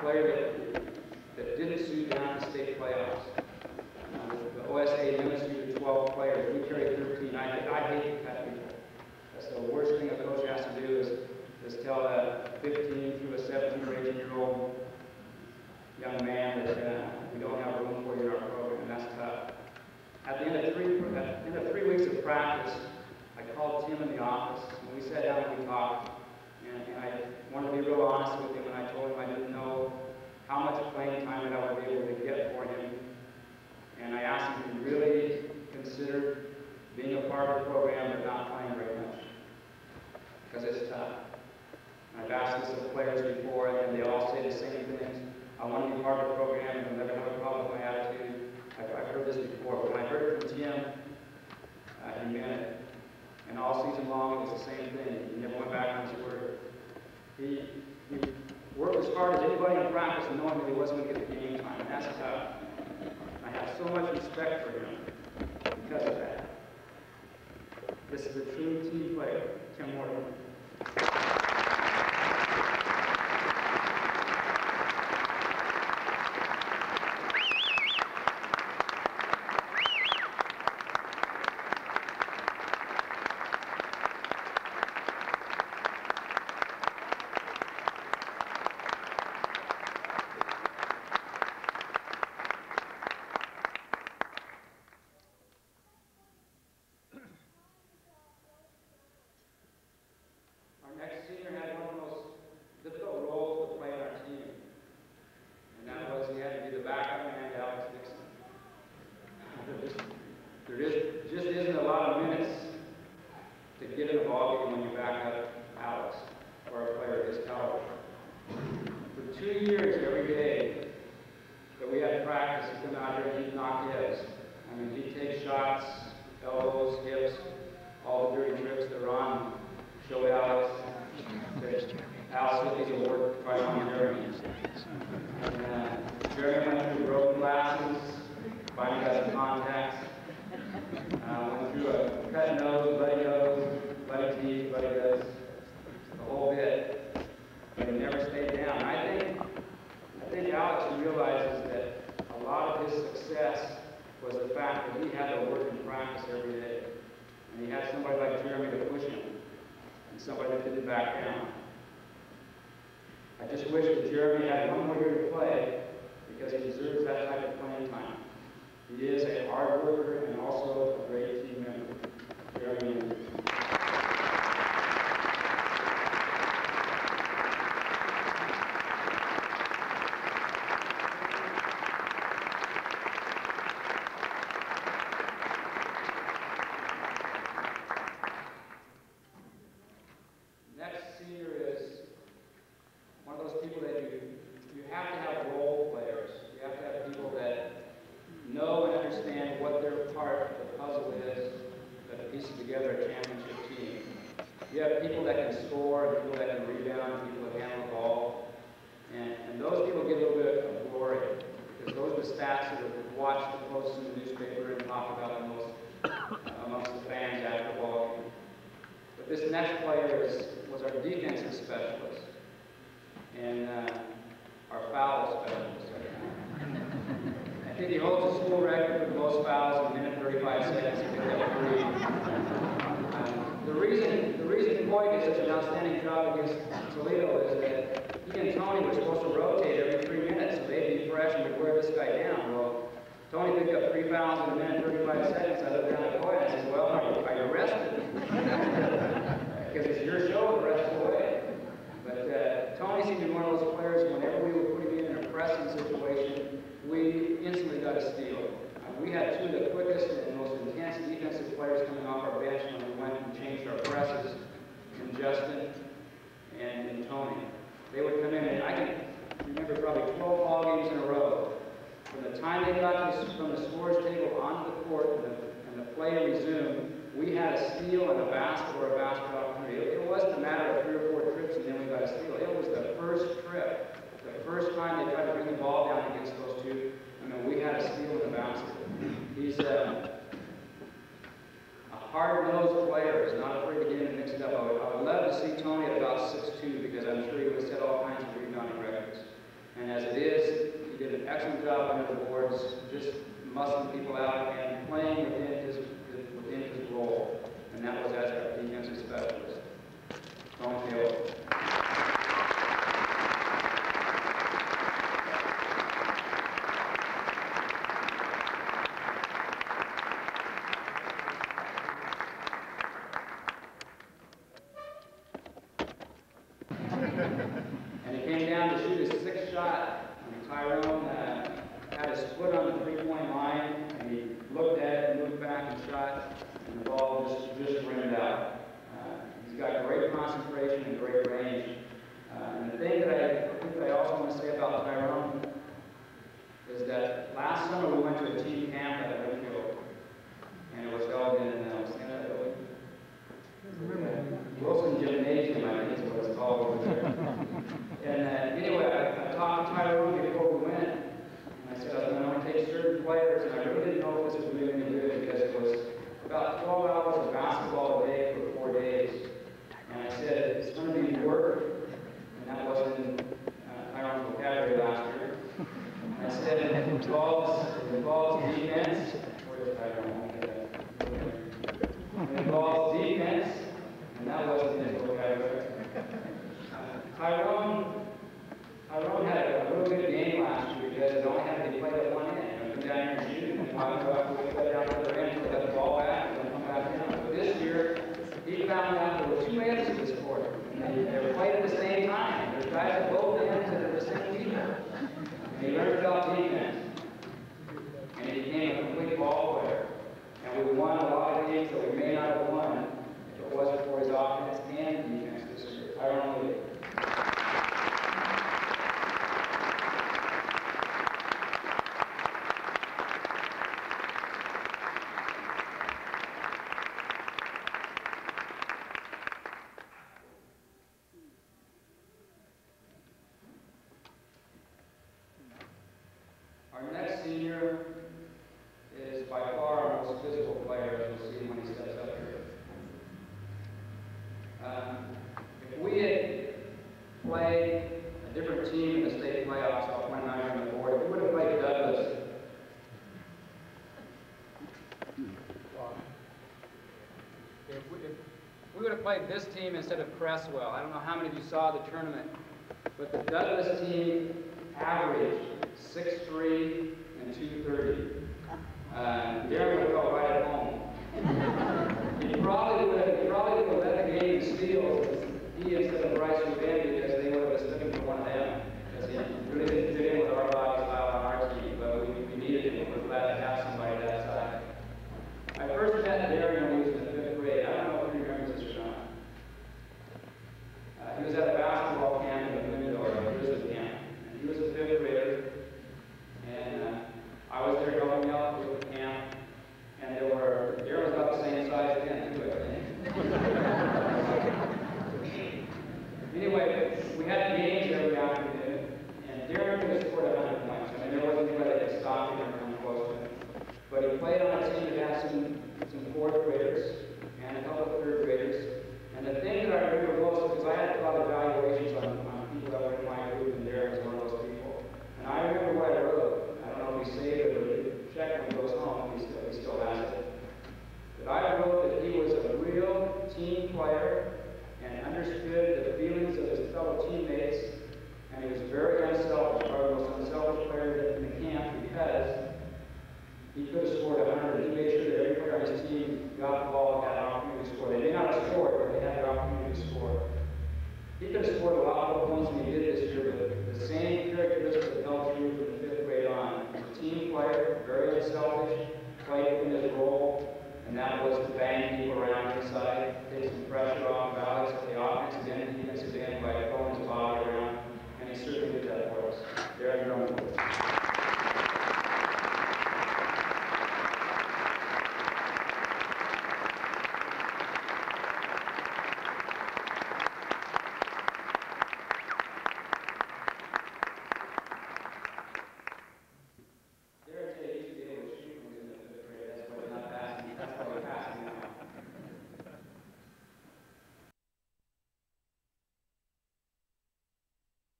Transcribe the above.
player that didn't suit down to state playoffs. The OSA limits you to 12 players. We carry 13. I hate to cut people. That's the worst thing a coach has to do is tell a 15 through a 17 or 18-year-old young man that we don't have room for you in our program. That's tough. At the end of 3 weeks of practice, I called Tim in the office, and we sat down and we talked. And I wanted to be real honest with him, and I told him I didn't know how much playing time that I would be able to get for him. And I asked him to really consider being a part of the program but not playing very much, because it's tough. And I've asked this of players before, and they all say the same things. I want to be part of the program and never have a problem with my attitude. I've heard this before, but when I heard it from Tim, he meant it. And all season long, it was the same thing. He never went back on his word. He worked as hard as anybody in practice, knowing that he wasn't going to get the game time. And that's tough. I have so much respect for him because of that. This is a true team player, Tim Mortimore. Darren went through broken glasses, finally got some contacts. Went through a cut nose, bloody teeth, bloody this, the whole bit. But he never stayed down. I think Alex realizes that a lot of his success was the fact that he had to work in practice every day. And he had somebody like Jeremy to push him, and somebody that didn't back down. I just wish that Jeremy had one more year to play, because he deserves that type of playing time. He is a hard worker and also a great team member. Jeremy. Next senior is one of those people that you have to have role players. You have to have people that know and understand what their part of the puzzle is that pieces together a championship team. You have people that can score, and people that can rebound, and people that handle the ball. And those people get a little bit of glory, because those are the stats that are watched the closest in the newspaper and talked about the most amongst the fans after the ball game. But this next player was our defensive specialist, and our foul specialist. I think he holds the school record for the most fouls in a minute 35 seconds. He picked up 3. The reason Boyd did such an outstanding job against Toledo is that he and Tony were supposed to rotate every 3 minutes, so they'd be fresh and would wear this guy down. Well, Tony picked up 3 fouls in a minute 35 seconds. I looked down at Boyd and I said, well, are you rested? Because it's your show the rest of the way. But Tony seemed to be one of those players, whenever we were putting him in a pressing situation, we instantly got a steal. We had 2 of the quickest and most intense defensive players coming off our bench when we went and changed our presses, in Justin and Tony. They would come in, and I can remember probably 12 ball games in a row. From the time they got from the scores table onto the court and the play resumed, we had a steal and a basket or a basket opportunity. It wasn't a matter of 3 or 4 trips and then we got a steal. It was the first trip. The first time they tried to bring the ball down against those 2, I mean, we had a steal and a basket. He's a hard-nosed player. He's not afraid to get in and mix it up. I would love to see Tony at about 6'2", because I'm sure he would set all kinds of rebounding records. And as shot, Tyrone had his foot on the three-point line, and he looked at it, moved back and shot, and the ball just rimmed out. He's got great concentration and great range. And the thing that I also want to say about Tyrone is that last summer we went to a team camp at Winfield, and it was held in Wilson Gymnasium, I think is what it's called over there. And anyway, I talked to Tyrone before we went, and I said I was going to take certain players, and I really didn't know if this was really going to do it because it was about 12 hours of basketball a day for 4 days. And I said, it's going to be work, and that wasn't in Tyrone's vocabulary last year. And I said, it involves defense. Where is Tyrone? It involves defense, and that wasn't in his vocabulary. Tyrone had a real good game last year because it only had to be played at one end. Come down here and shoot, and then go up and play down to the other end, put the ball back, and then come back down. But this year, he found out there were two ends of this court, and they were played at the same time. There's guys at both ends that are the same team. And he learned about defense, and he became a complete ball player. And we won a lot of games that we may not have won if it wasn't for his offense and defense this year. Tyrone. Our next senior is by far our most physical player, as you'll see when he steps up here. If we had played a different team in the state playoffs, I'll point out on the board, if we would have played Douglas, if we would have played this team instead of Cresswell, I don't know how many of you saw the tournament, but the Douglas team averaged 6'3" and 230. Darren would have felt right at home. He probably would have led the game in steals. He, instead of Bryce,